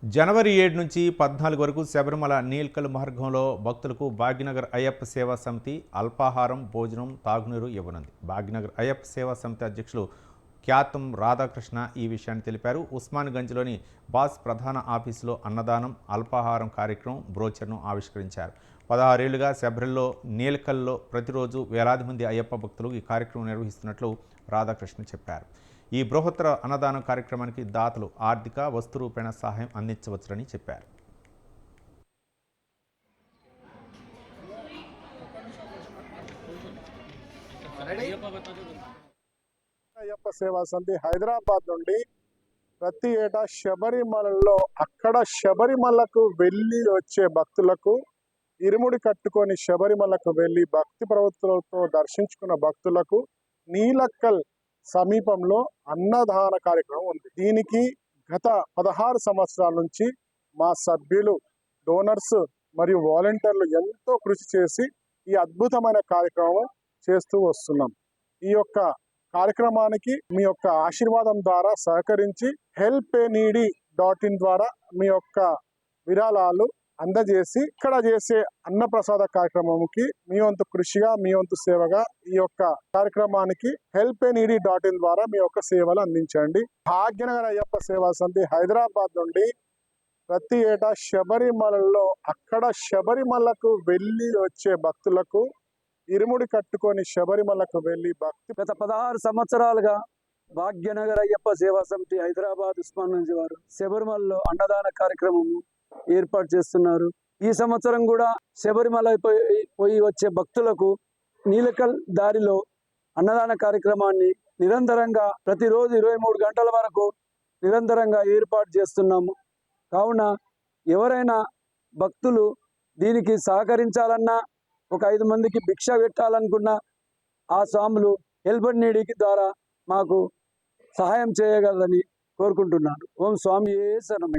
జనవరి 7 నుంచి 14 వరకు శబరిమల నీల్కల్ మార్గంలో భక్తులకు భాగ్యనగర్ అయ్యప్ప సేవా సమితి అల్పాహారం, భోజనం, తాగునీరు ఇవ్వనుంది. భాగ్యనగర్ అయ్యప్ప సేవా సమితి అధ్యక్షులు ఖ్యాతం రాధాకృష్ణ ఈ విషయాన్ని తెలిపారు. ఉస్మాన్గంజ్లోని బాస్ ప్రధాన ఆఫీసులో అన్నదానం, అల్పాహారం కార్యక్రమం బ్రోచర్ను ఆవిష్కరించారు. 16 ఏళ్లుగా శబరిలో నీల్కల్లో ప్రతిరోజు వేలాది మంది అయ్యప్ప భక్తులు ఈ కార్యక్రమం నిర్వహిస్తున్నట్లు రాధాకృష్ణ చెప్పారు. ఈ బృహత్తర అన్నదానం కార్యక్రమానికి దాతలు ఆర్థిక, వస్తు రూపేణ సహాయం అందించవచ్చునని చెప్పారు. అయ్యప్ప సేవా సమితి హైదరాబాద్ నుండి ప్రతి ఏటా శబరిమలలో శబరిమలకు వెళ్ళి వచ్చే భక్తులకు, ఇరుముడి కట్టుకొని శబరిమలకు వెళ్ళి భక్తి ప్రవృత్తులతో దర్శించుకున్న భక్తులకు నీలక్కల్ సమీపంలో అన్నదాన కార్యక్రమం ఉంది. దీనికి గత 16 సంవత్సరాల నుంచి మా సభ్యులు, డోనర్స్ మరియు వాలంటీర్లు ఎంతో కృషి చేసి ఈ అద్భుతమైన కార్యక్రమం చేస్తూ వస్తున్నాం. ఈ యొక్క కార్యక్రమానికి మీ యొక్క ఆశీర్వాదం ద్వారా సహకరించి helpanyneedy.in ద్వారా మీ యొక్క విరాళాలు అందజేసి ఇక్కడ చేసే అన్నప్రసాద కార్యక్రమంకి మీ వంతు కృషిగా, మీ వంతు సేవగా ఈ యొక్క కార్యక్రమానికి helpanyneedy.in ద్వారా మీ యొక్క సేవలు అందించండి. భాగ్యనగర్ అయ్యప్ప సేవా సమితి హైదరాబాద్ నుండి ప్రతి ఏటా శబరిమలలో శబరిమలకు వెళ్ళి వచ్చే భక్తులకు, ఇరుముడి కట్టుకొని శబరిమలకు వెళ్ళి గత 16 సంవత్సరాలుగా భాగ్యనగర్ అయ్యప్ప సేవా సమితి హైదరాబాద్ ఉస్మాన్గంజ్ వారు శబరిమలలో అన్నదాన కార్యక్రమం ఏర్పాటు చేస్తున్నారు. ఈ సంవత్సరం కూడా శబరిమల పోయి వచ్చే భక్తులకు నీలకల్ దారిలో అన్నదాన కార్యక్రమాన్ని నిరంతరంగా ప్రతిరోజు 23 గంటల వరకు నిరంతరంగా ఏర్పాటు చేస్తున్నాము. కావున ఎవరైనా భక్తులు దీనికి సహకరించాలన్నా, ఒక 5 మందికి భిక్ష పెట్టాలనుకున్న ఆ స్వాములు helpanyneedy ద్వారా మాకు సహాయం చేయగలరని కోరుకుంటున్నాను. ఓం స్వామి శరణం.